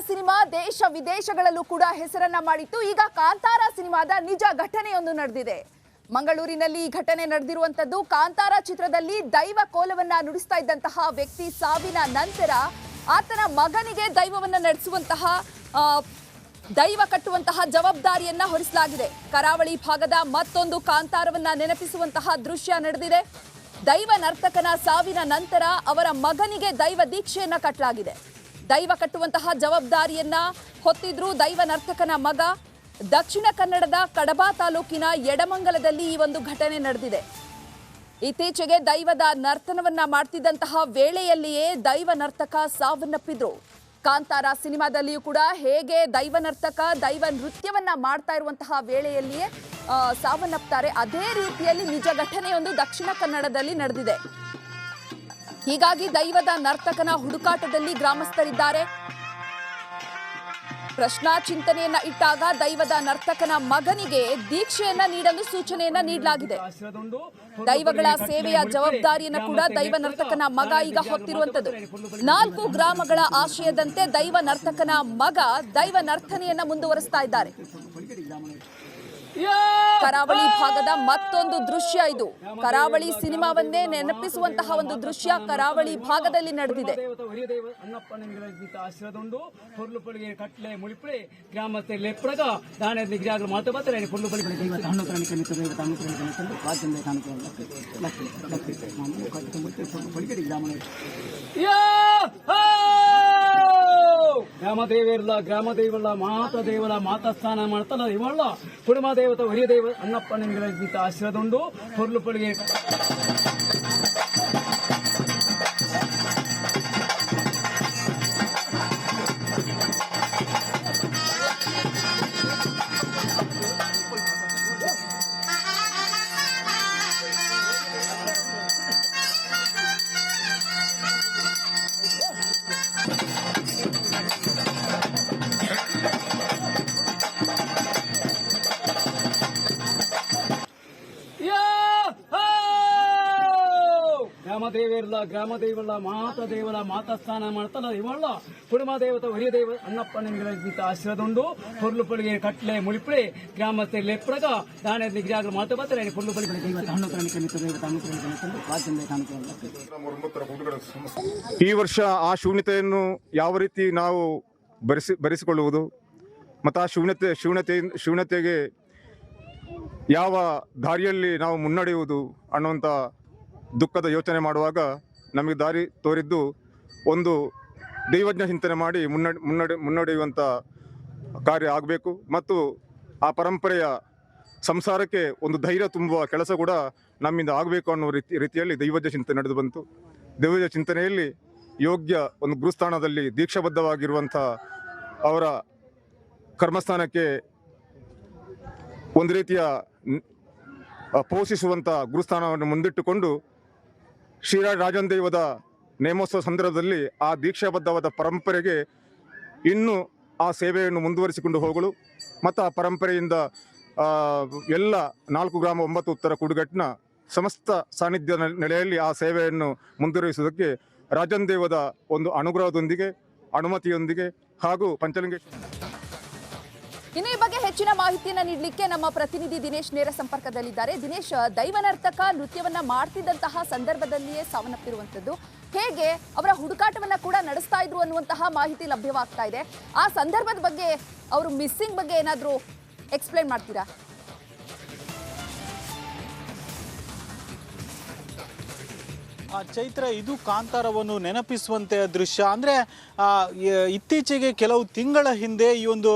Cinema ದೇಶ ವಿದೇಶಗಳಲ್ಲೂ ಕೂಡ ಹೆಸರನ್ನ ಮಾಡಿತ್ತು. ಈಗ ಕಾಂತಾರ ಸಿನಿಮಾದ ನಿಜ ಘಟನೆಯೊಂದು ನಡೆದಿದೆ. ಮಂಗಳೂರಿನಲ್ಲಿ ಈ ಘಟನೆ ನಡೆದಿರುವಂತದ್ದು. ಕಾಂತಾರ ಚಿತ್ರದಲ್ಲಿ ದೈವ ಕೋಲವನ್ನ ನುಡಿಸ್ತಾ ಇದ್ದಂತಹ ವ್ಯಕ್ತಿ ಸಾವಿನ ನಂತರ ಆತನ ಮಗನಿಗೆ ದೈವವನ್ನ ನಡೆಸುವಂತಹ ದೈವ ಕಟ್ಟುವಂತಹ ಜವಾಬ್ದಾರಿಯನ್ನ ಹೊರಿಸಲಾಗಿದೆ. ಕರಾವಳಿ ಭಾಗದ ಮತ್ತೊಂದು ಕಾಂತಾರವನ್ನ ನೆನಪಿಸುವಂತಹ ದೃಶ್ಯ ನಡೆದಿದೆ. ದೈವ ನರ್ತಕನ ಸಾವಿನ ನಂತರ ಅವರ ಮಗನಿಗೆ ದೈವ ದೀಕ್ಷೆಯನ್ನ ಕಟ್ಟಲಾಗಿದೆ. ದೈವ ಕಟ್ಟುವಂತಹ ಜವಾಬ್ದಾರಿಯನ್ನ ಹೊತ್ತಿದ್ರು ದೈವ ನರ್ತಕನ ಮಗ. ದಕ್ಷಿಣ ಕನ್ನಡದ ಕಡಬ ತಾಲೂಕಿನ ಯಡಮಂಗಲದಲ್ಲಿ ಈ ಒಂದು ಘಟನೆ ನಡೆದಿದೆ. ಇತ್ತೀಚೆಗೆ ದೈವದ ನರ್ತನವನ್ನ ಮಾಡ್ತಿದ್ದಂತಹ ವೇಳೆಯಲ್ಲಿಯೇ ದೈವ ನರ್ತಕ ಸಾವನ್ನಪ್ಪಿದ್ರು. ಕಾಂತಾರ ಸಿನಿಮಾದಲ್ಲಿಯೂ ಕೂಡ ಹೇಗೆ ದೈವ ನರ್ತಕ ದೈವ ನೃತ್ಯವನ್ನ ಮಾಡ್ತಾ ಇರುವಂತಹ ವೇಳೆಯಲ್ಲಿಯೇ ಸಾವನ್ನಪ್ತಾರೆ, ಅದೇ ರೀತಿಯಲ್ಲಿ ನಿಜ ಘಟನೆಯೊಂದು ದಕ್ಷಿಣ ಕನ್ನಡದಲ್ಲಿ ನಡೆದಿದೆ. ಹೀಗಾಗಿ ದೈವದ ನರ್ತಕನ ಹುಡುಕಾಟದಲ್ಲಿ ಗ್ರಾಮಸ್ಥರಿದ್ದಾರೆ. ಪ್ರಶ್ನಾ ಚಿಂತನೆಯನ್ನ ಇಟ್ಟಾಗ ದೈವದ ನರ್ತಕನ ಮಗನಿಗೆ ದೀಕ್ಷೆಯನ್ನ ನೀಡಲು ಸೂಚನೆಯನ್ನ ನೀಡಲಾಗಿದೆ. ದೈವಗಳ ಸೇವೆಯ ಜವಾಬ್ದಾರಿಯನ್ನು ಕೂಡ ದೈವ ನರ್ತಕನ ಮಗ ಈಗ ಹೊತ್ತಿರುವಂತದ್ದು. 4 ಗ್ರಾಮಗಳ ಆಶಯದಂತೆ ದೈವ ನರ್ತಕನ ಮಗ ದೈವ ನರ್ತನೆಯನ್ನ ಮುಂದುವರಿಸ್ತಾ ಇದ್ದಾರೆ. ಕರಾವಳಿ ಭಾಗದ ಮತ್ತೊಂದು ದೃಶ್ಯ ಇದು. ಕರಾವಳಿ ಸಿನಿಮಾವನ್ನೇ ನೆನಪಿಸುವಂತಹ ಒಂದು ದೃಶ್ಯ ಕರಾವಳಿ ಭಾಗದಲ್ಲಿ ನಡೆದಿದೆ. ಗ್ರಾಮದೇವಲ್ಲ ಮಾತಸ್ಥಾನ ಮಾಡ್ತಲ್ಲ ಇವಳ್ಳ ಕುಟುಂಬ ದೇವತ ಹಿರಿಯ ದೇವ ಅನ್ನಪ್ಪನಿಗೆ ಆಶ್ರಯದುಂಡು ಹೊರ್ಲುಪಳಿಗೆ ಗ್ರಾಮದೇವಲ್ಲ ಮಾತಸ್ಥಾನ ಮಾಡ್ತಲ್ಲ ಇವಳ್ಳ ಕುಟುಂಬ ದೇವತ ಹಿರಿಯ ದೇವ ಅನ್ನಪ್ಪನಿಗೆ ಆಶ್ರಯದುಂಡು ಹೊರ್ಲುಪಳಿಗೆ ಕಟ್ಲೆ ಮುಳಿಪಳಿ ಗ್ರಾಮಸ್ಥೆ ಲೆಪ್ಪಳಗ ದಾನೆ ನಿಜಾಗ ಮಾತು ಬರ್ತಾರೆ ಹೊರ್ಲುಪಳಿ ಈ ವರ್ಷ ಆ ಶೂನ್ಯತೆಯನ್ನು ಯಾವ ರೀತಿ ನಾವು ಭರಿಸಿಕೊಳ್ಳುವುದು ಮತ್ತು ಆ ಶೂನ್ಯತೆಗೆ ಯಾವ ದಾರಿಯಲ್ಲಿ ನಾವು ಮುನ್ನಡೆಯುವುದು ಅನ್ನುವಂಥ ದುಃಖದ ಯೋಚನೆ ಮಾಡುವಾಗ ನಮಗೆ ದಾರಿ ತೋರಿದ್ದು ಒಂದು ದೈವಜ್ಞ ಚಿಂತನೆ ಮಾಡಿ ಮುನ್ನಡೆಯುವಂಥ ಕಾರ್ಯ ಆಗಬೇಕು ಮತ್ತು ಆ ಪರಂಪರೆಯ ಸಂಸಾರಕ್ಕೆ ಒಂದು ಧೈರ್ಯ ತುಂಬುವ ಕೆಲಸ ಕೂಡ ನಮ್ಮಿಂದ ಆಗಬೇಕು ಅನ್ನೋ ರೀತಿಯಲ್ಲಿ ದೈವಜ್ಞ ಚಿಂತನೆ ನಡೆದು ಬಂತು. ದೈವಜ್ಞ ಚಿಂತನೆಯಲ್ಲಿ ಯೋಗ್ಯ ಒಂದು ಗುರುಸ್ಥಾನದಲ್ಲಿ ದೀಕ್ಷಾಬದ್ಧವಾಗಿರುವಂಥ ಅವರ ಕರ್ಮಸ್ಥಾನಕ್ಕೆ ಒಂದು ರೀತಿಯ ಪೋಷಿಸುವಂಥ ಗುರುಸ್ಥಾನವನ್ನು ಮುಂದಿಟ್ಟುಕೊಂಡು ಶ್ರೀರಾಜ ರಾಜನ್ ದೈವದ ನೇಮೋತ್ಸವ ಸಂದರ್ಭದಲ್ಲಿ ಆ ದೀಕ್ಷಾಬದ್ಧವಾದ ಪರಂಪರೆಗೆ ಇನ್ನೂ ಆ ಸೇವೆಯನ್ನು ಮುಂದುವರಿಸಿಕೊಂಡು ಹೋಗಲು ಮತ್ತು ಆ ಪರಂಪರೆಯಿಂದ ಎಲ್ಲ 4 ಗ್ರಾಮ 9 ಉತ್ತರ ಕುಡುಗಟ್ಟಿನ ಸಮಸ್ತ ಸಾನ್ನಿಧ್ಯ ನೆಲೆಯಲ್ಲಿ ಆ ಸೇವೆಯನ್ನು ಮುಂದುವರಿಸುವುದಕ್ಕೆ ರಾಜನ್ ದೈವದ ಒಂದು ಅನುಗ್ರಹದೊಂದಿಗೆ ಅನುಮತಿಯೊಂದಿಗೆ ಹಾಗೂ ಪಂಚಲಿಂಗೇಶ್ವರ. ಇನ್ನು ಈ ಬಗ್ಗೆ ಹೆಚ್ಚಿನ ಮಾಹಿತಿಯನ್ನ ನೀಡಲಿಕ್ಕೆ ನಮ್ಮ ಪ್ರತಿನಿಧಿ ದಿನೇಶ್ ನೇರ ಸಂಪರ್ಕದಲ್ಲಿದ್ದಾರೆ. ದಿನೇಶ್, ದೈವ ನರ್ತಕ ನೃತ್ಯವನ್ನ ಮಾಡ್ತಿದ್ದಂತಹ ಸಂದರ್ಭದಲ್ಲಿಯೇ ಸಾವನ್ನಪ್ಪಿರುವಂತದ್ದು, ಹೇಗೆ ಅವರ ಹುಡುಕಾಟವನ್ನ ಕೂಡ ನಡೆಸ್ತಾ ಇದ್ರು ಅನ್ನುವಂತಹ ಮಾಹಿತಿ ಲಭ್ಯವಾಗ್ತಾ ಇದೆ. ಆ ಸಂದರ್ಭದ ಬಗ್ಗೆ, ಅವರು ಮಿಸ್ಸಿಂಗ್ ಬಗ್ಗೆ ಏನಾದರೂ ಎಕ್ಸ್ಪ್ಲೈನ್ ಮಾಡ್ತೀರಾ? ಚೈತ್ರ, ಇದು ಕಾಂತಾರವನ್ನು ನೆನಪಿಸುವಂತೆ ದೃಶ್ಯ. ಅಂದರೆ ಇತ್ತೀಚೆಗೆ ಕೆಲವು ತಿಂಗಳ ಹಿಂದೆ ಈ ಒಂದು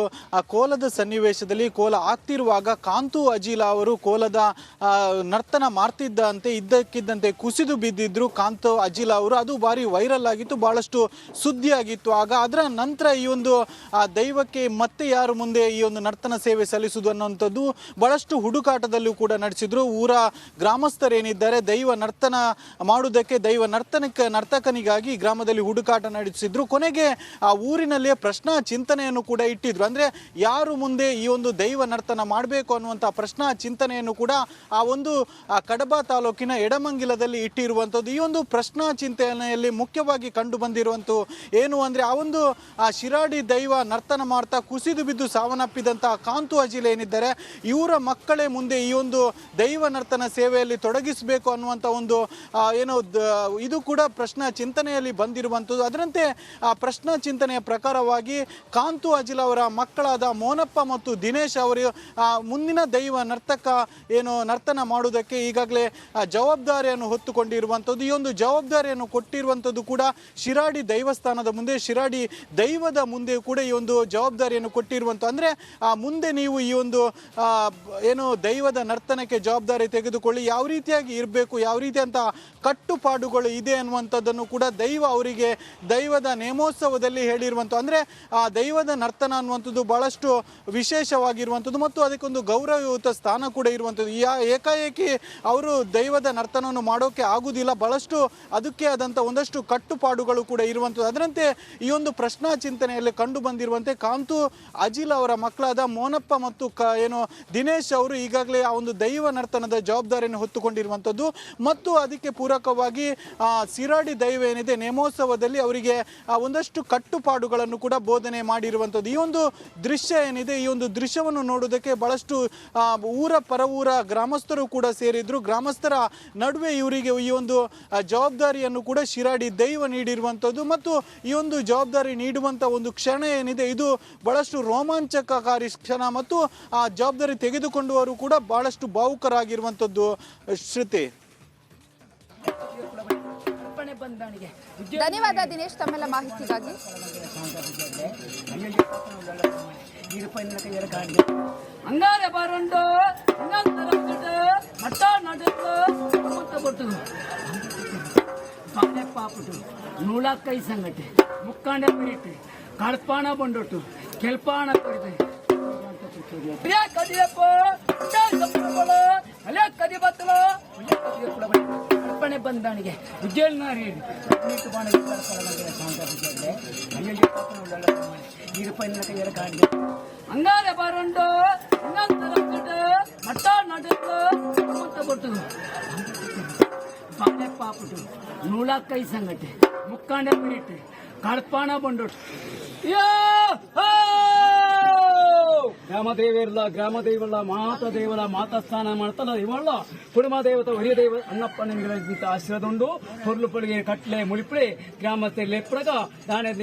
ಕೋಲದ ಸನ್ನಿವೇಶದಲ್ಲಿ ಕೋಲ ಆಗ್ತಿರುವಾಗ ಕಾಂತು ಅಜೀಲ ಅವರು ಕೋಲದ ನರ್ತನ ಮಾಡ್ತಿದ್ದಂತೆ ಇದ್ದಕ್ಕಿದ್ದಂತೆ ಕುಸಿದು ಬಿದ್ದಿದ್ರು ಕಾಂತು ಅಜೀಲ ಅವರು. ಅದು ಭಾರಿ ವೈರಲ್ ಆಗಿತ್ತು, ಭಾಳಷ್ಟು ಸುದ್ದಿ ಆಗಿತ್ತು ಆಗ. ಅದರ ನಂತರ ಈ ಒಂದು ದೈವಕ್ಕೆ ಮತ್ತೆ ಯಾರು ಮುಂದೆ ಈ ಒಂದು ನರ್ತನ ಸೇವೆ ಸಲ್ಲಿಸುವುದು ಅನ್ನುವಂಥದ್ದು ಭಾಳಷ್ಟು ಹುಡುಕಾಟದಲ್ಲೂ ಕೂಡ ನಡೆಸಿದ್ರು. ಊರ ಗ್ರಾಮಸ್ಥರೇನಿದ್ದಾರೆ ದೈವ ನರ್ತನ ಮಾಡುವುದಕ್ಕೆ ಮಾಡೋದಕ್ಕೆ ದೈವ ನರ್ತಕನಿಗಾಗಿ ಗ್ರಾಮದಲ್ಲಿ ಹುಡುಕಾಟ ನಡೆಸಿದ್ರು. ಕೊನೆಗೆ ಆ ಊರಿನಲ್ಲಿಯೇ ಪ್ರಶ್ನಾ ಚಿಂತನೆಯನ್ನು ಕೂಡ ಇಟ್ಟಿದ್ರು. ಅಂದ್ರೆ ಯಾರು ಮುಂದೆ ಈ ಒಂದು ದೈವ ನರ್ತನ ಮಾಡಬೇಕು ಅನ್ನುವಂಥ ಪ್ರಶ್ನಾ ಚಿಂತನೆಯನ್ನು ಕೂಡ ಆ ಒಂದು ಕಡಬ ತಾಲೂಕಿನ ಎಡಮಂಗಿಲದಲ್ಲಿ ಇಟ್ಟಿರುವಂಥದ್ದು. ಈ ಒಂದು ಪ್ರಶ್ನಾ ಚಿಂತನೆಯಲ್ಲಿ ಮುಖ್ಯವಾಗಿ ಕಂಡು ಬಂದಿರುವಂಥದ್ದು ಏನು ಅಂದ್ರೆ ಆ ಒಂದು ಶಿರಾಡಿ ದೈವ ನರ್ತನ ಮಾಡ್ತಾ ಕುಸಿದು ಬಿದ್ದು ಸಾವನ್ನಪ್ಪಿದಂತಹ ಕಾಂತು ಅಜಿಲ್ ಏನಿದ್ದಾರೆ, ಇವರ ಮಕ್ಕಳೇ ಮುಂದೆ ಈ ಒಂದು ದೈವ ನರ್ತನ ಸೇವೆಯಲ್ಲಿ ತೊಡಗಿಸಬೇಕು ಅನ್ನುವಂಥ ಒಂದು ಇದು ಕೂಡ ಪ್ರಶ್ನಾ ಚಿಂತನೆಯಲ್ಲಿ ಬಂದಿರುವಂಥದ್ದು. ಅದರಂತೆ ಆ ಪ್ರಶ್ನಾ ಚಿಂತನೆಯ ಪ್ರಕಾರವಾಗಿ ಕಾಂತು ಅಜಿಲ್ ಅವರ ಮಕ್ಕಳಾದ ಮೋನಪ್ಪ ಮತ್ತು ದಿನೇಶ್ ಅವರು ಮುಂದಿನ ದೈವ ನರ್ತನ ಮಾಡುವುದಕ್ಕೆ ಈಗಾಗಲೇ ಜವಾಬ್ದಾರಿಯನ್ನು ಹೊತ್ತುಕೊಂಡಿರುವಂಥದ್ದು. ಈ ಒಂದು ಜವಾಬ್ದಾರಿಯನ್ನು ಕೊಟ್ಟಿರುವಂಥದ್ದು ಕೂಡ ಶಿರಾಡಿ ದೈವಸ್ಥಾನದ ಮುಂದೆ, ಶಿರಾಡಿ ದೈವದ ಮುಂದೆ ಕೂಡ ಈ ಒಂದು ಜವಾಬ್ದಾರಿಯನ್ನು ಕೊಟ್ಟಿರುವಂಥ. ಅಂದರೆ ಮುಂದೆ ನೀವು ಈ ಒಂದು ದೈವದ ನರ್ತನಕ್ಕೆ ಜವಾಬ್ದಾರಿ ತೆಗೆದುಕೊಳ್ಳಿ, ಯಾವ ರೀತಿಯಾಗಿ ಇರಬೇಕು, ಯಾವ ರೀತಿ ಅಂತ ಕಟ್ಟುಪಾಡುಗಳು ಇದೆ ಅನ್ನುವಂಥದ್ದನ್ನು ಕೂಡ ದೈವ ಅವರಿಗೆ ದೈವದ ನೇಮೋತ್ಸವದಲ್ಲಿ ಹೇಳಿರುವಂಥ. ಅಂದರೆ ಆ ದೈವದ ನರ್ತನ ಅನ್ನುವಂಥದ್ದು ಬಹಳಷ್ಟು ವಿಶೇಷವಾಗಿರುವಂಥದ್ದು ಮತ್ತು ಅದಕ್ಕೊಂದು ಗೌರವಯುತ ಸ್ಥಾನ ಕೂಡ ಇರುವಂಥದ್ದು. ಏಕಾಏಕಿ ಅವರು ದೈವದ ನರ್ತನವನ್ನು ಮಾಡೋಕೆ ಆಗುವುದಿಲ್ಲ, ಬಹಳಷ್ಟು ಅದಕ್ಕೆ ಆದಂಥ ಒಂದಷ್ಟು ಕಟ್ಟುಪಾಡುಗಳು ಕೂಡ ಇರುವಂಥದ್ದು. ಅದರಂತೆ ಈ ಒಂದು ಪ್ರಶ್ನಾ ಚಿಂತನೆಯಲ್ಲಿ ಕಂಡು ಬಂದಿರುವಂತೆ ಕಾಂತು ಅಜಿಲ್ ಅವರ ಮಕ್ಕಳಾದ ಮೋನಪ್ಪ ಮತ್ತು ದಿನೇಶ್ ಅವರು ಈಗಾಗಲೇ ಆ ಒಂದು ದೈವ ನರ್ತನದ ಜವಾಬ್ದಾರಿಯನ್ನು ಹೊತ್ತುಕೊಂಡಿರುವಂಥದ್ದು. ಮತ್ತು ಅದಕ್ಕೆ ಪೂರಕವಾಗಿ ಶಿರಾಡಿ ದೈವ ಏನಿದೆ ನೇಮೋತ್ಸವದಲ್ಲಿ ಅವರಿಗೆ ಒಂದಷ್ಟು ಕಟ್ಟುಪಾಡುಗಳನ್ನು ಕೂಡ ಬೋಧನೆ ಮಾಡಿರುವಂಥದ್ದು. ಈ ಒಂದು ದೃಶ್ಯ ಏನಿದೆ, ಈ ಒಂದು ದೃಶ್ಯವನ್ನು ನೋಡೋದಕ್ಕೆ ಬಹಳಷ್ಟು ಪರವೂರ ಗ್ರಾಮಸ್ಥರು ಕೂಡ ಸೇರಿದ್ರು. ಗ್ರಾಮಸ್ಥರ ನಡುವೆ ಇವರಿಗೆ ಈ ಒಂದು ಜವಾಬ್ದಾರಿಯನ್ನು ಕೂಡ ಶಿರಾಡಿ ದೈವ ನೀಡಿರುವಂಥದ್ದು. ಮತ್ತು ಈ ಒಂದು ಜವಾಬ್ದಾರಿ ನೀಡುವಂಥ ಒಂದು ಕ್ಷಣ ಏನಿದೆ, ಇದು ಬಹಳಷ್ಟು ರೋಮಾಂಚಕಕಾರಿ ಕ್ಷಣ ಮತ್ತು ಆ ಜವಾಬ್ದಾರಿ ತೆಗೆದುಕೊಂಡವರು ಕೂಡ ಬಹಳಷ್ಟು ಭಾವುಕರಾಗಿರುವಂಥದ್ದು. ಶ್ರುತಿ, ಧನ್ಯವಾದ ದಿನೇಶ್ ತಮ್ಮೆಲ್ಲ ಮಾಹಿತಿಗಾಗಿ. ಅಂಗಾರೆ ಬಾರುಂಡು ಮಟ್ಟ ನಡುತ್ತು ಪಾಡೆ ಪಾಪುಟು ನೂಲಕ್ಕೈ ಸಂಗಟೆ ಮುಕ್ಕಾಂಡೆ ಮಿರಿಟು ಕಳ್ಪಾಣ ಬಂಡೊಟ್ಟು ಕೆಲ್ಪಾಣ ಕಡಿದೆ ಕದಿಯಪ್ಪ ಅಲ್ಲೇ ಕದಿ ಬತ್ತಲು ಅರ್ಪಣೆ ಬಂದಾಣಿಗೆ ಉಜ್ಜೇಲ್ನಾರಿ ಅಂಗಾರೆ ಬಾರುಂಡು ಮಟ್ಟ ನಡುತ್ತು ಪಾಡೆ ಪಾಪುಟು ನೂಲಕ್ಕೈ ಸಂಗಟೆ ಮುಕ್ಕಾಂಡೆ ಮಿರಿಟು ಕಳ್ಪಾಣ ಬಂಡೊಟ್ಟು ಗ್ರಾಮದೇವಲ್ಲ ಮಾತದೇವಲ ಮಾತಸ್ಥಾನ ಮಾಡ್ತಲ್ಲ ಇವಳ್ಳ ಕುಟುಂಬ ದೇವತ ಹಿರಿಯ ದೇವ ಅನ್ನಪ್ಪನಿಂದ ಆಶ್ರಯದುಂಡು ಹೊರ್ಲು ಪಳಿಗೆ ಕಟ್ಲೆ ಮುಳಿಪಳಿ ಗ್ರಾಮಸ್ಥೆ ಲೆಪ್ಪಡಗ ದಾನೆ